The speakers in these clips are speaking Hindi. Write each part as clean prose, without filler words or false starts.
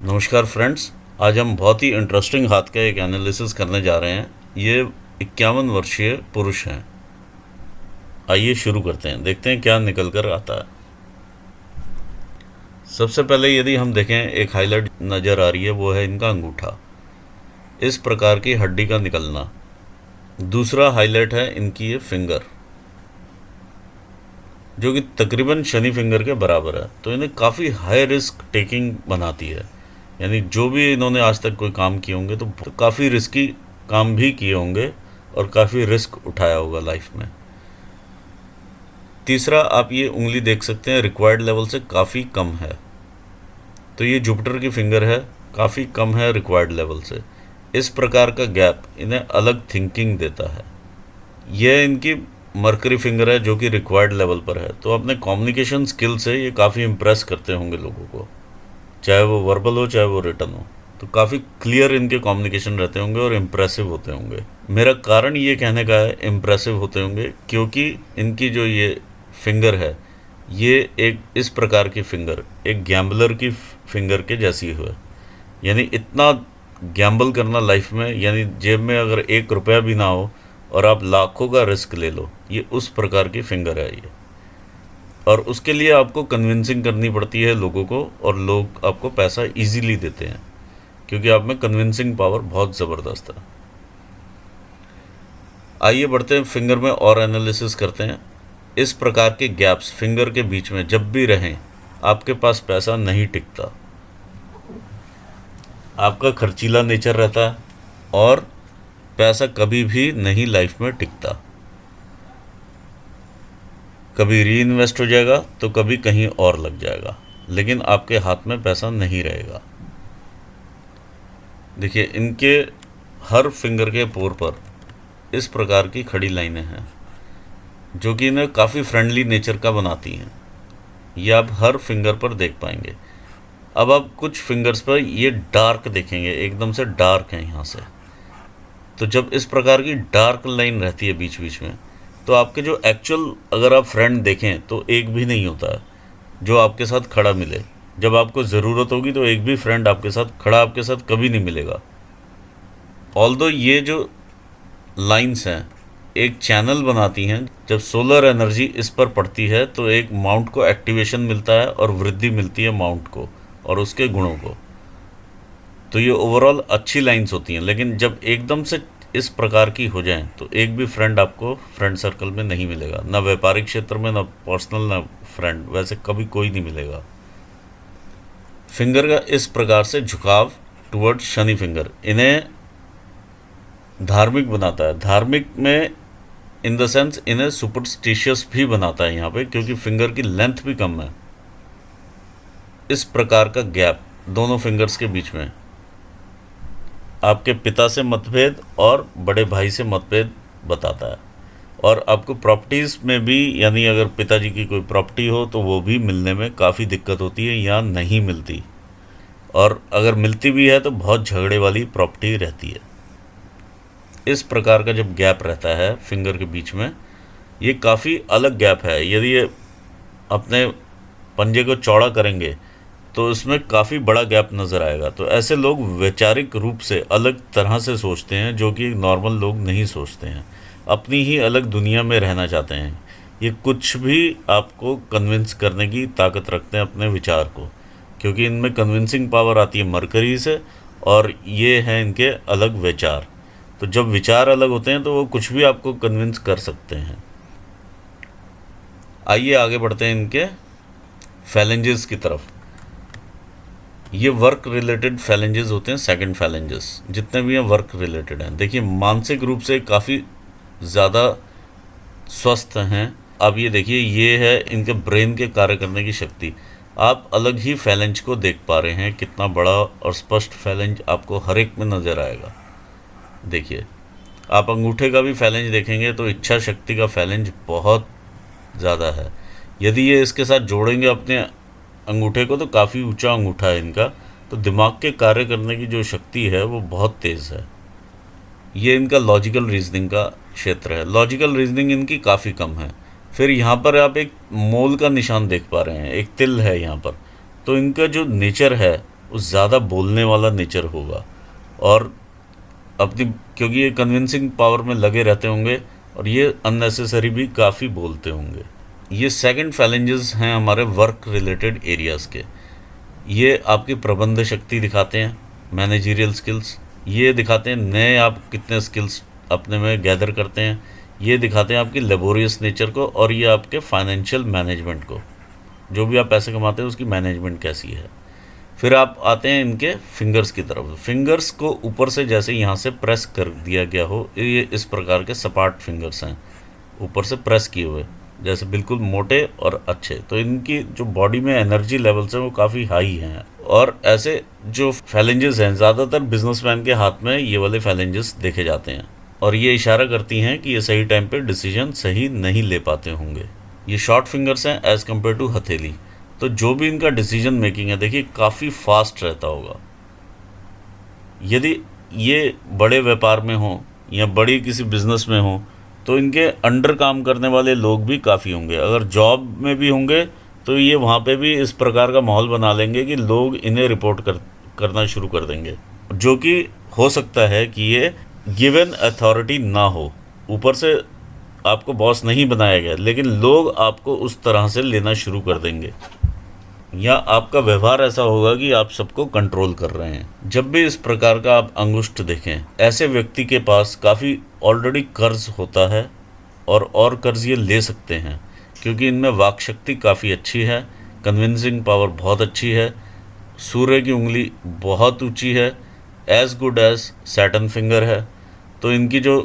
नमस्कार फ्रेंड्स। आज हम बहुत ही इंटरेस्टिंग हाथ का एक एनालिसिस करने जा रहे हैं। ये 51 वर्षीय पुरुष हैं। आइए शुरू करते हैं, देखते हैं क्या निकल कर आता है। सबसे पहले यदि हम देखें, एक हाईलाइट नज़र आ रही है, वो है इनका अंगूठा, इस प्रकार की हड्डी का निकलना। दूसरा हाईलाइट है इनकी ये फिंगर, जो कि तकरीबन शनि फिंगर के बराबर है। तो इन्हें काफ़ी हाई रिस्क टेकिंग बनाती है। यानी जो भी इन्होंने आज तक कोई काम किए होंगे तो काफ़ी रिस्की काम भी किए होंगे और काफ़ी रिस्क उठाया होगा लाइफ में। तीसरा, आप ये उंगली देख सकते हैं, रिक्वायर्ड लेवल से काफ़ी कम है। तो ये जुपिटर की फिंगर है, काफ़ी कम है रिक्वायर्ड लेवल से। इस प्रकार का गैप इन्हें अलग थिंकिंग देता है। यह इनकी मरकरी फिंगर है, जो कि रिक्वायर्ड लेवल पर है। तो अपने कम्युनिकेशन स्किल से ये काफ़ी इम्प्रेस करते होंगे लोगों को, चाहे वो वर्बल हो चाहे वो रिटर्न हो। तो काफ़ी क्लियर इनके कम्युनिकेशन रहते होंगे और इम्प्रेसिव होते होंगे। मेरा कारण ये कहने का है इम्प्रेसिव होते होंगे, क्योंकि इनकी जो ये फिंगर है, ये एक इस प्रकार की फिंगर एक गैम्बलर की फिंगर के जैसी है। यानी इतना गैम्बल करना लाइफ में, यानी जेब में अगर 1 रुपया भी ना हो और आप लाखों का रिस्क ले लो, ये उस प्रकार की फिंगर है ये। और उसके लिए आपको कन्विंसिंग करनी पड़ती है लोगों को, और लोग आपको पैसा इजीली देते हैं, क्योंकि आप में कन्विंसिंग पावर बहुत ज़बरदस्त है। आइए बढ़ते हैं, फिंगर में और एनालिसिस करते हैं। इस प्रकार के गैप्स फिंगर के बीच में जब भी रहें, आपके पास पैसा नहीं टिकता, आपका खर्चीला नेचर रहता है और पैसा कभी भी नहीं लाइफ में टिकता। कभी री इन्वेस्ट हो जाएगा तो कभी कहीं और लग जाएगा, लेकिन आपके हाथ में पैसा नहीं रहेगा। देखिए, इनके हर फिंगर के पोर पर इस प्रकार की खड़ी लाइनें हैं, जो कि इन्हें काफ़ी फ्रेंडली नेचर का बनाती हैं। ये आप हर फिंगर पर देख पाएंगे। अब आप कुछ फिंगर्स पर ये डार्क देखेंगे, एकदम से डार्क है यहाँ से। तो जब इस प्रकार की डार्क लाइन रहती है बीच बीच में, तो आपके जो एक्चुअल अगर आप फ्रेंड देखें तो एक भी नहीं होता है जो आपके साथ खड़ा मिले। जब आपको ज़रूरत होगी तो एक भी फ्रेंड आपके साथ खड़ा आपके साथ कभी नहीं मिलेगा। ऑल्दो ये जो लाइंस हैं एक चैनल बनाती हैं। जब सोलर एनर्जी इस पर पड़ती है तो एक माउंट को एक्टिवेशन मिलता है और वृद्धि मिलती है माउंट को और उसके गुणों को। तो ये ओवरऑल अच्छी लाइंस होती हैं। लेकिन जब एकदम से इस प्रकार की हो जाएं तो एक भी फ्रेंड आपको फ्रेंड सर्कल में नहीं मिलेगा, ना व्यापारिक क्षेत्र में, ना पर्सनल, ना फ्रेंड, वैसे कभी कोई नहीं मिलेगा। फिंगर का इस प्रकार से झुकाव टुवर्ड शनि फिंगर इन्हें धार्मिक बनाता है। धार्मिक में इन द सेंस इन्हें सुपरस्टिशियस भी बनाता है यहाँ पे, क्योंकि फिंगर की लेंथ भी कम है। इस प्रकार का गैप दोनों फिंगर्स के बीच में आपके पिता से मतभेद और बड़े भाई से मतभेद बताता है। और आपको प्रॉपर्टीज़ में भी, यानी अगर पिताजी की कोई प्रॉपर्टी हो तो वो भी मिलने में काफ़ी दिक्कत होती है या नहीं मिलती, और अगर मिलती भी है तो बहुत झगड़े वाली प्रॉपर्टी रहती है। इस प्रकार का जब गैप रहता है फिंगर के बीच में, ये काफ़ी अलग गैप है। यदि ये अपने पंजे को चौड़ा करेंगे तो इसमें काफ़ी बड़ा गैप नज़र आएगा। तो ऐसे लोग वैचारिक रूप से अलग तरह से सोचते हैं, जो कि नॉर्मल लोग नहीं सोचते हैं। अपनी ही अलग दुनिया में रहना चाहते हैं। ये कुछ भी आपको कन्विंस करने की ताकत रखते हैं अपने विचार को, क्योंकि इनमें कन्विंसिंग पावर आती है मरकरी से, और ये हैं इनके अलग विचार। तो जब विचार अलग होते हैं तो वो कुछ भी आपको कन्विंस कर सकते हैं। आइए आगे बढ़ते हैं इनके फैलेंजेस की तरफ। ये वर्क रिलेटेड फैलेंजेस होते हैं, सेकंड फैलेंजेस जितने भी हैं वर्क रिलेटेड हैं। देखिए, मानसिक रूप से काफ़ी ज़्यादा स्वस्थ हैं। अब ये देखिए, ये है इनके ब्रेन के कार्य करने की शक्ति। आप अलग ही फैलेंज को देख पा रहे हैं, कितना बड़ा और स्पष्ट फैलेंज आपको हर एक में नज़र आएगा। देखिए, आप अंगूठे का भी फैलेंज देखेंगे तो इच्छा शक्ति का फैलेंज बहुत ज़्यादा है। यदि ये इसके साथ जोड़ेंगे अपने अंगूठे को तो काफ़ी ऊंचा अंगूठा है इनका। तो दिमाग के कार्य करने की जो शक्ति है वो बहुत तेज़ है। ये इनका लॉजिकल रीजनिंग का क्षेत्र है। लॉजिकल रीजनिंग इनकी काफ़ी कम है। फिर यहाँ पर आप एक मोल का निशान देख पा रहे हैं, एक तिल है यहाँ पर। तो इनका जो नेचर है वो ज़्यादा बोलने वाला नेचर होगा, और अपनी, क्योंकि ये कन्विंसिंग पावर में लगे रहते होंगे और ये अननेसेसरी भी काफ़ी बोलते होंगे। ये सेकंड फैलेंजेस हैं हमारे वर्क रिलेटेड एरियाज़ के। ये आपकी प्रबंध शक्ति दिखाते हैं, मैनेजरियल स्किल्स। ये दिखाते हैं नए आप कितने स्किल्स अपने में गैदर करते हैं। ये दिखाते हैं आपकी लेबोरियस नेचर को, और ये आपके फाइनेंशियल मैनेजमेंट को, जो भी आप पैसे कमाते हैं उसकी मैनेजमेंट कैसी है। फिर आप आते हैं इनके फिंगर्स की तरफ। फिंगर्स को ऊपर से जैसे यहाँ से प्रेस कर दिया गया हो, ये इस प्रकार के सपाट फिंगर्स हैं, ऊपर से प्रेस किए हुए, जैसे बिल्कुल मोटे और अच्छे। तो इनकी जो बॉडी में एनर्जी लेवल्स हैं वो काफ़ी हाई हैं। और ऐसे जो फैलेंजेस हैं, ज़्यादातर बिजनेसमैन के हाथ में ये वाले फैलेंजेस देखे जाते हैं, और ये इशारा करती हैं कि ये सही टाइम पे डिसीजन सही नहीं ले पाते होंगे। ये शॉर्ट फिंगर्स हैं एज़ कम्पेयर टू हथेली। तो जो भी इनका डिसीजन मेकिंग है, देखिए काफ़ी फास्ट रहता होगा। यदि ये बड़े व्यापार में हो या बड़ी किसी बिजनेस में हो, तो इनके अंडर काम करने वाले लोग भी काफ़ी होंगे। अगर जॉब में भी होंगे तो ये वहाँ पे भी इस प्रकार का माहौल बना लेंगे कि लोग इन्हें रिपोर्ट करना शुरू कर देंगे, जो कि हो सकता है कि ये गिवन अथॉरिटी ना हो, ऊपर से आपको बॉस नहीं बनाया गया, लेकिन लोग आपको उस तरह से लेना शुरू कर देंगे, या आपका व्यवहार ऐसा होगा कि आप सबको कंट्रोल कर रहे हैं। जब भी इस प्रकार का आप अंगुष्ठ देखें, ऐसे व्यक्ति के पास काफ़ी ऑलरेडी कर्ज होता है, और कर्ज ये ले सकते हैं, क्योंकि इनमें वाक शक्ति काफ़ी अच्छी है, कन्विंसिंग पावर बहुत अच्छी है, सूर्य की उंगली बहुत ऊंची है, as good as Saturn finger है। तो इनकी जो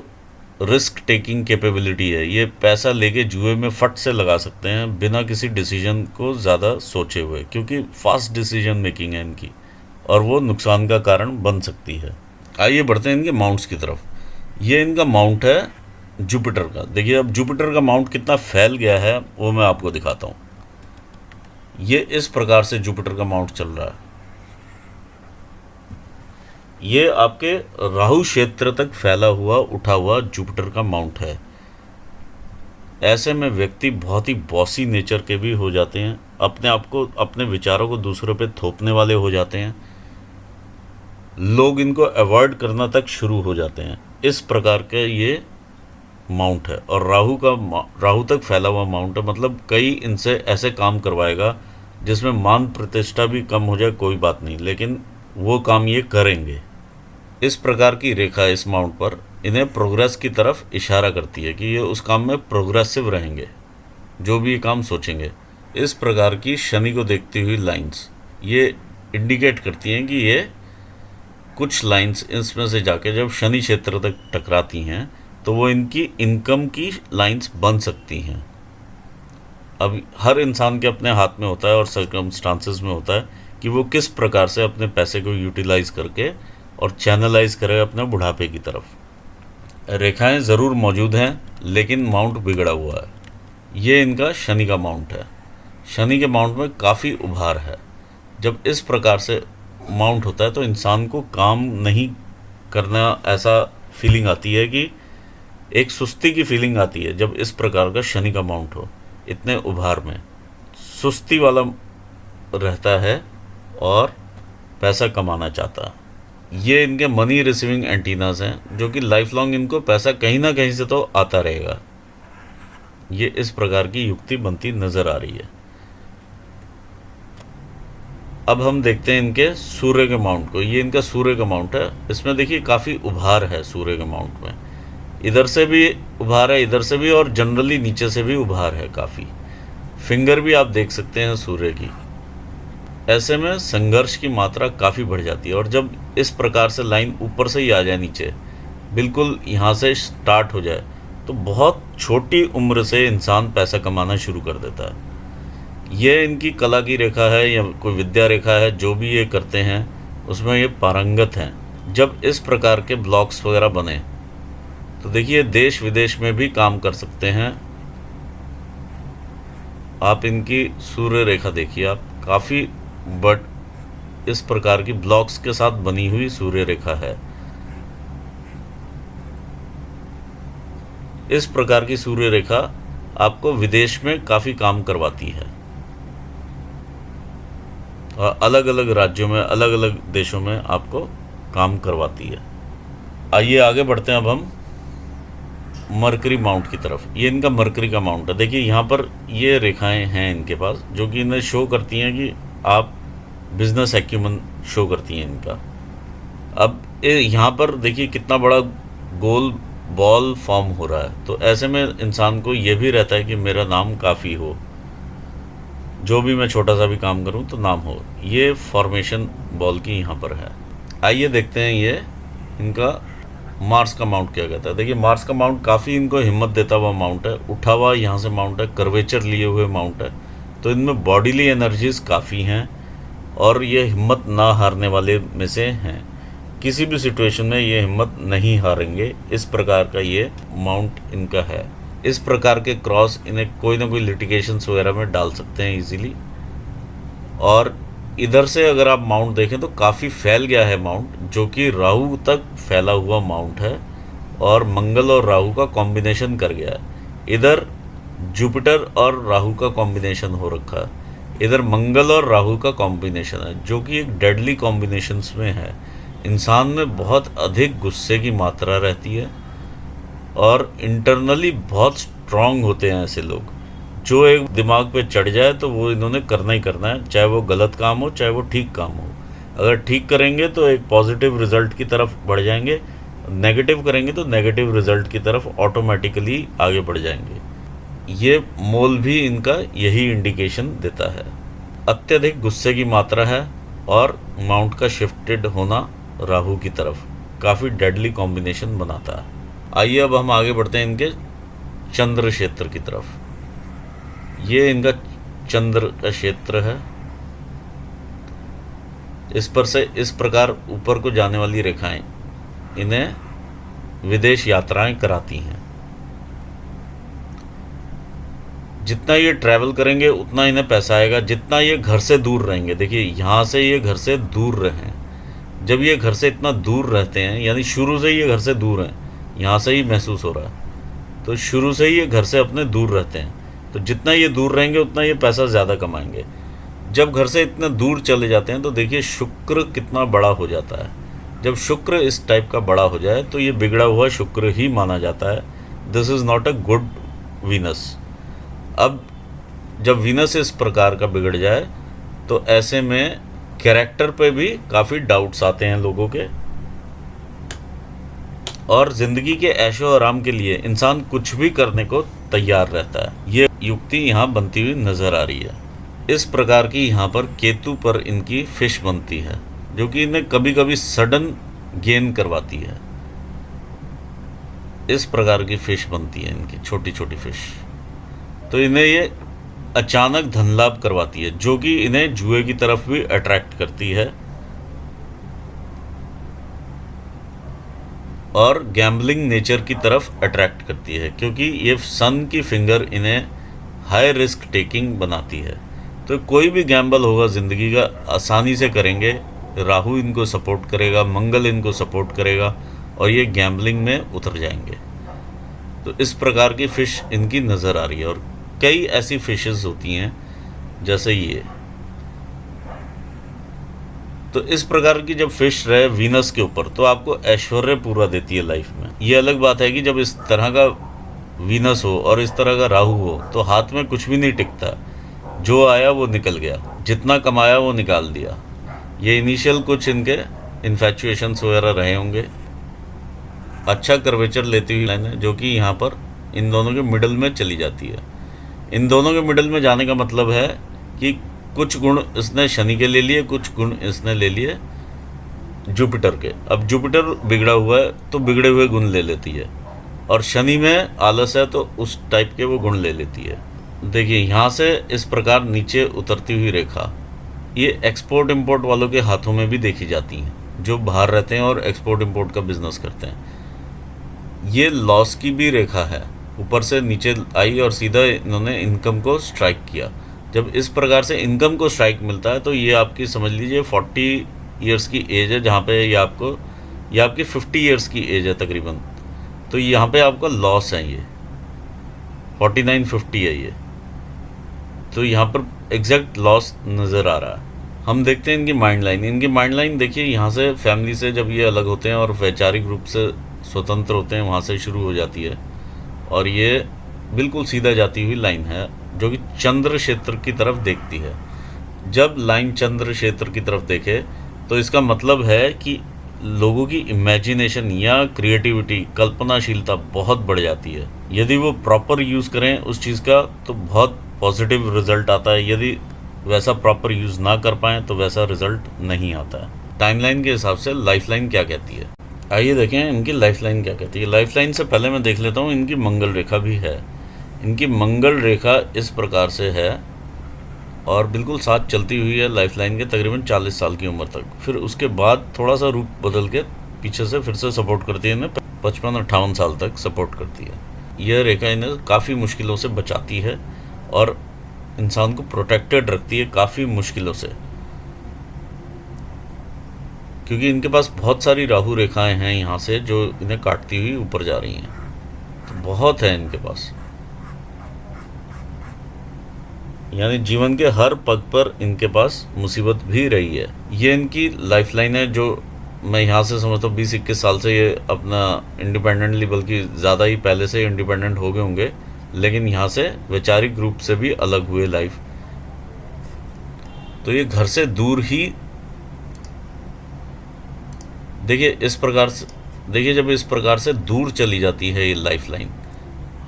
रिस्क टेकिंग कैपेबिलिटी है, ये पैसा लेके जुए में फट से लगा सकते हैं बिना किसी डिसीजन को ज़्यादा सोचे हुए, क्योंकि फास्ट डिसीजन मेकिंग है इनकी, और वो नुकसान का कारण बन सकती है। आइए बढ़ते हैं इनके माउंट्स की तरफ। ये इनका माउंट है जुपिटर का। देखिए अब जुपिटर का माउंट कितना फैल गया है वो मैं आपको दिखाता हूँ। ये इस प्रकार से जुपिटर का माउंट चल रहा है। ये आपके राहु क्षेत्र तक फैला हुआ उठा हुआ जुपिटर का माउंट है। ऐसे में व्यक्ति बहुत ही बॉसी नेचर के भी हो जाते हैं, अपने आप को, अपने विचारों को दूसरों पे थोपने वाले हो जाते हैं, लोग इनको अवॉइड करना तक शुरू हो जाते हैं। इस प्रकार का ये माउंट है, और राहु तक फैला हुआ माउंट है, मतलब कई इनसे ऐसे काम करवाएगा जिसमें मान प्रतिष्ठा भी कम हो जाए कोई बात नहीं, लेकिन वो काम ये करेंगे। इस प्रकार की रेखा इस माउंट पर इन्हें प्रोग्रेस की तरफ इशारा करती है कि ये उस काम में प्रोग्रेसिव रहेंगे, जो भी ये काम सोचेंगे। इस प्रकार की शनि को देखती हुई लाइंस ये इंडिकेट करती हैं कि ये कुछ लाइंस इसमें से जाके जब शनि क्षेत्र तक टकराती हैं तो वो इनकी इनकम की लाइंस बन सकती हैं। अब हर इंसान के अपने हाथ में होता है और सर्कमस्टांसेस में होता है कि वो किस प्रकार से अपने पैसे को यूटिलाइज करके और चैनलाइज करे अपने बुढ़ापे की तरफ। रेखाएं ज़रूर मौजूद हैं, लेकिन माउंट बिगड़ा हुआ है। ये इनका शनि का माउंट है। शनि के माउंट में काफ़ी उभार है। जब इस प्रकार से माउंट होता है तो इंसान को काम नहीं करना, ऐसा फीलिंग आती है कि एक सुस्ती की फीलिंग आती है। जब इस प्रकार का शनि का माउंट हो, इतने उभार में सुस्ती वाला रहता है और पैसा कमाना चाहता है। ये इनके मनी रिसीविंग एंटीनाज हैं, जो कि लाइफ लॉन्ग इनको पैसा कहीं ना कहीं से तो आता रहेगा। ये इस प्रकार की युक्ति बनती नज़र आ रही है। अब हम देखते हैं इनके सूर्य के माउंट को। ये इनका सूर्य का माउंट है। इसमें देखिए काफ़ी उभार है सूर्य के माउंट में। इधर से भी उभार है, इधर से भी, और जनरली नीचे से भी उभार है काफ़ी। फिंगर भी आप देख सकते हैं सूर्य की। ऐसे में संघर्ष की मात्रा काफ़ी बढ़ जाती है, और जब इस प्रकार से लाइन ऊपर से ही आ जाए नीचे, बिल्कुल यहाँ से स्टार्ट हो जाए, तो बहुत छोटी उम्र से इंसान पैसा कमाना शुरू कर देता है। ये इनकी कला की रेखा है या कोई विद्या रेखा है, जो भी ये करते हैं उसमें ये पारंगत हैं। जब इस प्रकार के ब्लॉक्स वगैरह बने तो देखिए देश विदेश में भी काम कर सकते हैं। आप इनकी सूर्य रेखा देखिए, आप काफ़ी बट इस प्रकार की ब्लॉक्स के साथ बनी हुई सूर्य रेखा है। इस प्रकार की सूर्य रेखा आपको विदेश में काफ़ी काम करवाती है। अलग अलग राज्यों में, अलग अलग देशों में आपको काम करवाती है। आइए आगे बढ़ते हैं अब हम मरकरी माउंट की तरफ। ये इनका मरकरी का माउंट है। देखिए यहाँ पर ये रेखाएं हैं इनके पास, जो कि इन्हें शो करती हैं कि आप बिजनेस एक्यूमन शो करती हैं इनका। अब यहाँ पर देखिए कितना बड़ा गोल बॉल फॉर्म हो रहा है, तो ऐसे में इंसान को ये भी रहता है कि मेरा नाम काफ़ी हो, जो भी मैं छोटा सा भी काम करूं तो नाम हो। ये फॉर्मेशन बॉल की यहाँ पर है। आइए देखते हैं ये इनका मार्स का माउंट क्या कहता है। देखिए मार्स का माउंट काफ़ी इनको हिम्मत देता हुआ माउंट है, उठा हुआ यहाँ से माउंट है, कर्वेचर लिए हुए माउंट है, तो इनमें बॉडीली एनर्जीज काफ़ी हैं और ये हिम्मत ना हारने वाले में से हैं। किसी भी सिचुएशन में ये हिम्मत नहीं हारेंगे, इस प्रकार का ये माउंट इनका है। इस प्रकार के क्रॉस इन्हें कोई ना कोई लिटिगेशंस वगैरह में डाल सकते हैं इजीली। और इधर से अगर आप माउंट देखें तो काफ़ी फैल गया है माउंट, जो कि राहु तक फैला हुआ माउंट है और मंगल और राहु का कॉम्बिनेशन कर गया है। इधर जुपिटर और राहु का कॉम्बिनेशन हो रखा है, इधर मंगल और राहु का कॉम्बिनेशन है, जो कि एक डेडली कॉम्बिनेशंस में है। इंसान में बहुत अधिक गुस्से की मात्रा रहती है और इंटरनली बहुत स्ट्रांग होते हैं ऐसे लोग। जो एक दिमाग पे चढ़ जाए तो वो इन्होंने करना ही करना है, चाहे वो गलत काम हो चाहे वो ठीक काम हो। अगर ठीक करेंगे तो एक पॉजिटिव रिजल्ट की तरफ बढ़ जाएंगे, नेगेटिव करेंगे तो नेगेटिव रिजल्ट की तरफ ऑटोमेटिकली आगे बढ़ जाएंगे। ये मोल भी इनका यही इंडिकेशन देता है। अत्यधिक गुस्से की मात्रा है और माउंट का शिफ्टेड होना राहु की तरफ काफ़ी डेडली कॉम्बिनेशन बनाता है। आइए अब हम आगे बढ़ते हैं इनके चंद्र क्षेत्र की तरफ। ये इनका चंद्र का क्षेत्र है। इस पर से इस प्रकार ऊपर को जाने वाली रेखाएं इन्हें विदेश यात्राएं कराती हैं। जितना ये ट्रैवल करेंगे उतना इन्हें पैसा आएगा, जितना ये घर से दूर रहेंगे। देखिए यहाँ से ये घर से दूर रहें, जब ये घर से इतना दूर रहते हैं, यानी शुरू से ही ये घर से दूर हैं, यहाँ से ही महसूस हो रहा है, तो शुरू से ही ये घर से अपने दूर रहते हैं, तो जितना ये दूर रहेंगे उतना ये पैसा ज़्यादा कमाएंगे। जब घर से इतना दूर चले जाते हैं तो देखिए शुक्र कितना बड़ा हो जाता है। जब शुक्र इस टाइप का बड़ा हो जाए तो ये बिगड़ा हुआ शुक्र ही माना जाता है। This is not a good Venus. अब जब वीनस इस प्रकार का बिगड़ जाए तो ऐसे में कैरेक्टर पे भी काफ़ी डाउट्स आते हैं लोगों के, और ज़िंदगी के ऐशो आराम के लिए इंसान कुछ भी करने को तैयार रहता है। ये युक्ति यहाँ बनती हुई नज़र आ रही है। इस प्रकार की यहाँ पर केतु पर इनकी फिश बनती है, जो कि इन्हें कभी कभी सडन गेन करवाती है। इस प्रकार की फिश बनती है इनकी, छोटी छोटी फिश, तो इन्हें ये अचानक धन लाभ करवाती है, जो कि इन्हें जुए की तरफ भी अट्रैक्ट करती है और गैम्बलिंग नेचर की तरफ अट्रैक्ट करती है, क्योंकि ये सन की फिंगर इन्हें हाई रिस्क टेकिंग बनाती है। तो कोई भी गैम्बल होगा ज़िंदगी का आसानी से करेंगे, राहु इनको सपोर्ट करेगा, मंगल इनको सपोर्ट करेगा और ये गैम्बलिंग में उतर जाएंगे। तो इस प्रकार की फ़िश इनकी नज़र आ रही है और कई ऐसी फिशेस होती हैं जैसे ये। तो इस प्रकार की जब फिश रहे वीनस के ऊपर तो आपको ऐश्वर्य पूरा देती है लाइफ में। ये अलग बात है कि जब इस तरह का वीनस हो और इस तरह का राहु हो तो हाथ में कुछ भी नहीं टिकता, जो आया वो निकल गया, जितना कमाया वो निकाल दिया। ये इनिशियल कुछ इनके इन्फैचुएशंस वगैरह रहे होंगे। अच्छा कर्वेचर लेती हुई लाइन है, जो कि यहाँ पर इन दोनों के मिडल में चली जाती है। इन दोनों के मिडल में जाने का मतलब है कि कुछ गुण इसने शनि के ले लिए, कुछ गुण इसने ले लिए जुपिटर के। अब जुपिटर बिगड़ा हुआ है तो बिगड़े हुए गुण ले लेती है, और शनि में आलस है तो उस टाइप के वो गुण ले लेती है। देखिए यहाँ से इस प्रकार नीचे उतरती हुई रेखा ये एक्सपोर्ट इंपोर्ट वालों के हाथों में भी देखी जाती हैं, जो बाहर रहते हैं और एक्सपोर्ट इंपोर्ट का बिजनेस करते हैं। ये लॉस की भी रेखा है, ऊपर से नीचे आई और सीधा इन्होंने इनकम को स्ट्राइक किया। जब इस प्रकार से इनकम को स्ट्राइक मिलता है तो ये आपकी समझ लीजिए 40 ईयर्स की एज है, जहाँ पे ये आपकी 50 ईयर्स की एज है तकरीबन। तो यहाँ पे आपका लॉस है, ये 49-50 है ये, तो यहाँ पर एग्जैक्ट लॉस नज़र आ रहा है। हम देखते हैं इनकी माइंड लाइन। इनकी माइंड लाइन देखिए, यहाँ से फैमिली से जब ये अलग होते हैं और वैचारिक रूप से स्वतंत्र होते हैं, वहाँ से शुरू हो जाती है और ये बिल्कुल सीधा जाती हुई लाइन है जो कि चंद्र क्षेत्र की तरफ देखती है। जब लाइन चंद्र क्षेत्र की तरफ देखे तो इसका मतलब है कि लोगों की इमेजिनेशन या क्रिएटिविटी, कल्पनाशीलता बहुत बढ़ जाती है। यदि वो प्रॉपर यूज़ करें उस चीज़ का तो बहुत पॉजिटिव रिजल्ट आता है। यदि वैसा प्रॉपर यूज़ ना कर पाएँ तो वैसा रिजल्ट नहीं आता है। टाइमलाइन के हिसाब से लाइफलाइन क्या कहती है, आइए देखें इनकी लाइफलाइन क्या कहती है। लाइफलाइन से पहले मैं देख लेता हूँ इनकी मंगल रेखा भी है। इनकी मंगल रेखा इस प्रकार से है और बिल्कुल साथ चलती हुई है लाइफलाइन के तकरीबन 40 साल की उम्र तक। फिर उसके बाद थोड़ा सा रूप बदल के पीछे से फिर से सपोर्ट करती है, इन्हें 55-58 साल तक सपोर्ट करती है। यह रेखा इन्हें काफ़ी मुश्किलों से बचाती है और इंसान को प्रोटेक्टेड रखती है काफ़ी मुश्किलों से, क्योंकि इनके पास बहुत सारी राहु रेखाएं हैं यहाँ से जो इन्हें काटती हुई ऊपर जा रही हैं। तो बहुत है इनके पास, यानी जीवन के हर पग पर इनके पास मुसीबत भी रही है। ये इनकी लाइफलाइन है जो मैं यहाँ से समझता हूँ 20-21 साल से ये अपना इंडिपेंडेंटली, बल्कि ज़्यादा ही पहले से इंडिपेंडेंट हो गए होंगे, लेकिन यहाँ से वैचारिक रूप से भी अलग हुए लाइफ। तो ये घर से दूर ही देखिए इस प्रकार से, देखिए जब इस प्रकार से दूर चली जाती है ये लाइफलाइन,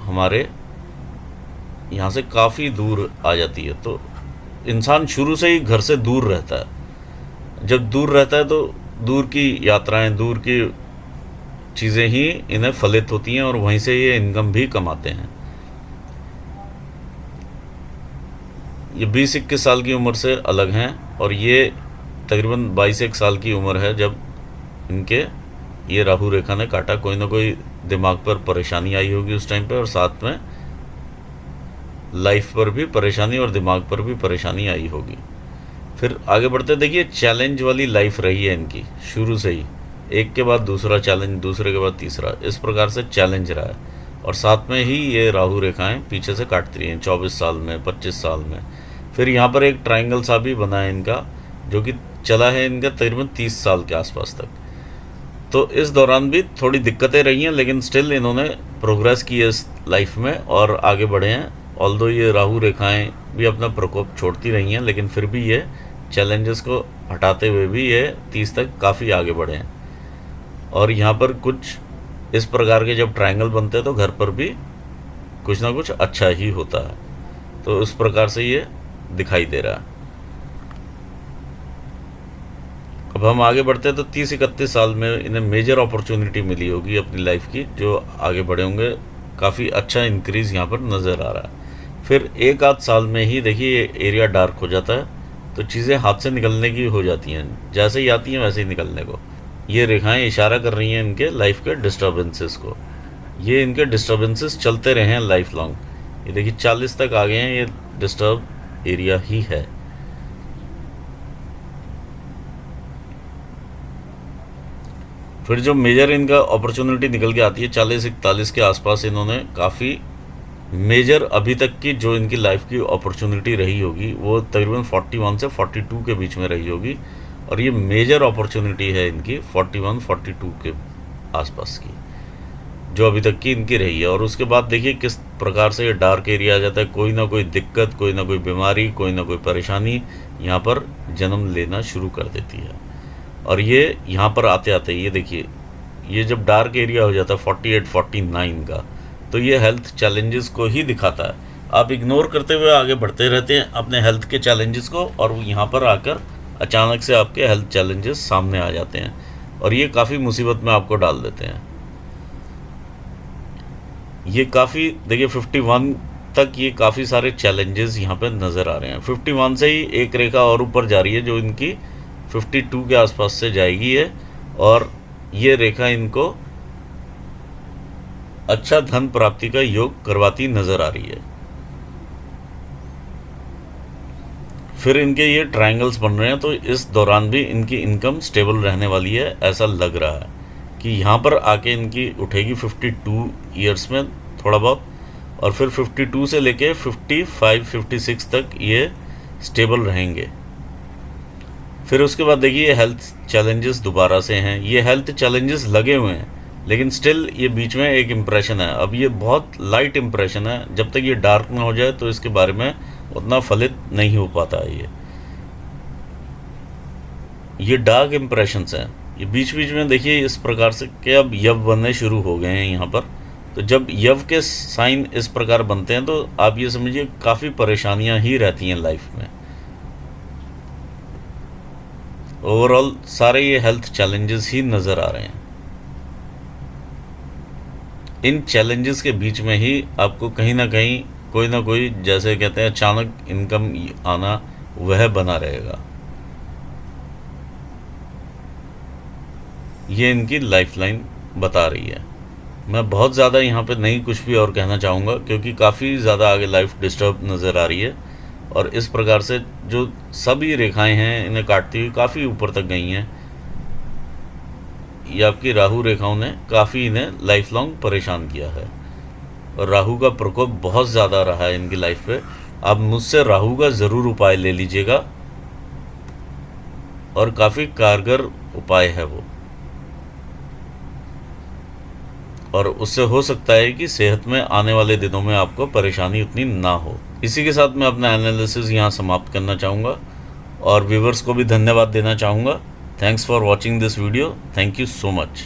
हमारे यहाँ से काफ़ी दूर आ जाती है, तो इंसान शुरू से ही घर से दूर रहता है। जब दूर रहता है तो दूर की यात्राएं, दूर की चीज़ें ही इन्हें फलित होती हैं और वहीं से ये इनकम भी कमाते हैं। ये 20-21 साल की उम्र से अलग हैं और ये तकरीबन 22-1 साल की उम्र है जब इनके ये राहु रेखा ने काटा। कोई ना कोई दिमाग पर परेशानी आई होगी उस टाइम पे और साथ में लाइफ पर भी परेशानी और दिमाग पर भी परेशानी आई होगी। फिर आगे बढ़ते देखिए, चैलेंज वाली लाइफ रही है इनकी शुरू से ही, एक के बाद दूसरा चैलेंज, दूसरे के बाद तीसरा, इस प्रकार से चैलेंज रहा है। और साथ में ही ये राहु रेखाएं पीछे से काटती रही हैं 24 साल में, 25 साल में। फिर यहाँ पर एक ट्रायंगल सा भी बना है इनका जो कि चला है इनका तकरीबन 30 साल के आसपास तक। तो इस दौरान भी थोड़ी दिक्कतें रही हैं, लेकिन स्टिल इन्होंने प्रोग्रेस की है इस लाइफ में और आगे बढ़े हैं। ऑल्दो ये राहु रेखाएं भी अपना प्रकोप छोड़ती रही हैं, लेकिन फिर भी ये चैलेंजेस को हटाते हुए भी ये 30 तक काफ़ी आगे बढ़े हैं। और यहाँ पर कुछ इस प्रकार के जब ट्रायंगल बनते हैं तो घर पर भी कुछ ना कुछ अच्छा ही होता है। तो इस प्रकार से ये दिखाई दे रहा है। अब हम आगे बढ़ते हैं तो 30-31 साल में इन्हें मेजर अपॉर्चुनिटी मिली होगी अपनी लाइफ की, जो आगे बढ़े होंगे। काफ़ी अच्छा इंक्रीज़ यहाँ पर नज़र आ रहा है। फिर एक आध साल में ही देखिए ये एरिया डार्क हो जाता है, तो चीज़ें हाथ से निकलने की हो जाती हैं, जैसे ही आती हैं वैसे ही निकलने को। ये रेखाएं इशारा कर रही हैं इनके लाइफ के डिस्टर्बेंसेस को। ये इनके डिस्टर्बेंसेस चलते रहे हैं लाइफ लॉन्ग। ये देखिए 40 तक आ गए हैं, ये डिस्टर्ब एरिया ही है। फिर जो मेजर इनका अपॉर्चुनिटी निकल के आती है 40-41 के आसपास, इन्होंने काफ़ी मेजर अभी तक की जो इनकी लाइफ की अपॉर्चुनिटी रही होगी वो तकरीबन 41 से 42 के बीच में रही होगी। और ये मेजर अपॉर्चुनिटी है इनकी 41-42 के आसपास की, जो अभी तक की इनकी रही है। और उसके बाद देखिए किस प्रकार से ये डार्क एरिया आ जाता है। कोई ना कोई दिक्कत, कोई ना कोई बीमारी, कोई ना कोई परेशानी यहाँ पर जन्म लेना शुरू कर देती है। और ये यहाँ पर आते आते ये देखिए, ये जब डार्क एरिया हो जाता है 48-49 का, तो ये हेल्थ चैलेंजेस को ही दिखाता है। आप इग्नोर करते हुए आगे बढ़ते रहते हैं अपने हेल्थ के चैलेंजेस को, और वो यहाँ पर आकर अचानक से आपके हेल्थ चैलेंजेस सामने आ जाते हैं और ये काफ़ी मुसीबत में आपको डाल देते हैं। ये काफ़ी देखिए 51 तक ये काफ़ी सारे चैलेंजेस यहाँ पे नज़र आ रहे हैं। 51 से ही एक रेखा और ऊपर जा रही है जो इनकी 52 के आसपास से जाएगी है, और ये रेखा इनको अच्छा धन प्राप्ति का योग करवाती नज़र आ रही है। फिर इनके ये ट्रायंगल्स बन रहे हैं, तो इस दौरान भी इनकी इनकम स्टेबल रहने वाली है। ऐसा लग रहा है कि यहाँ पर आके इनकी उठेगी 52 ईयर्स में थोड़ा बहुत, और फिर 52 से लेके 55-56 तक ये स्टेबल रहेंगे। फिर उसके बाद देखिए हेल्थ चैलेंजेस दोबारा से हैं। ये हेल्थ चैलेंजेस लगे हुए हैं, लेकिन स्टिल ये बीच में एक इम्प्रेशन है। अब ये बहुत लाइट इम्प्रेशन है, जब तक ये डार्क ना हो जाए तो इसके बारे में उतना फलित नहीं हो पाता है। ये डार्क इम्प्रेशंस हैं। ये बीच बीच में देखिए इस प्रकार से कि अब यव बनने शुरू हो गए हैं यहाँ पर। तो जब यव के साइन इस प्रकार बनते हैं तो आप ये समझिए काफ़ी परेशानियां ही रहती हैं लाइफ में। ओवरऑल सारे ये हेल्थ चैलेंजेस ही नज़र आ रहे हैं। इन चैलेंजेस के बीच में ही आपको कहीं ना कहीं कोई ना कोई, जैसे कहते हैं, अचानक इनकम आना वह बना रहेगा। ये इनकी लाइफलाइन बता रही है। मैं बहुत ज़्यादा यहाँ पे नहीं कुछ भी और कहना चाहूँगा, क्योंकि काफ़ी ज़्यादा आगे लाइफ डिस्टर्ब नज़र आ रही है। और इस प्रकार से जो सभी रेखाएं हैं इन्हें काटती हुई काफ़ी ऊपर तक गई हैं। ये आपकी राहु रेखाओं ने काफ़ी इन्हें लाइफ लॉन्ग परेशान किया है, और राहु का प्रकोप बहुत ज़्यादा रहा है इनकी लाइफ पे। आप मुझसे राहु का ज़रूर उपाय ले लीजिएगा, और काफ़ी कारगर उपाय है वो, और उससे हो सकता है कि सेहत में आने वाले दिनों में आपको परेशानी उतनी ना हो। इसी के साथ मैं अपना एनालिसिस यहाँ समाप्त करना चाहूँगा, और व्यूवर्स को भी धन्यवाद देना चाहूँगा। Thanks for watching this video. Thank you so much.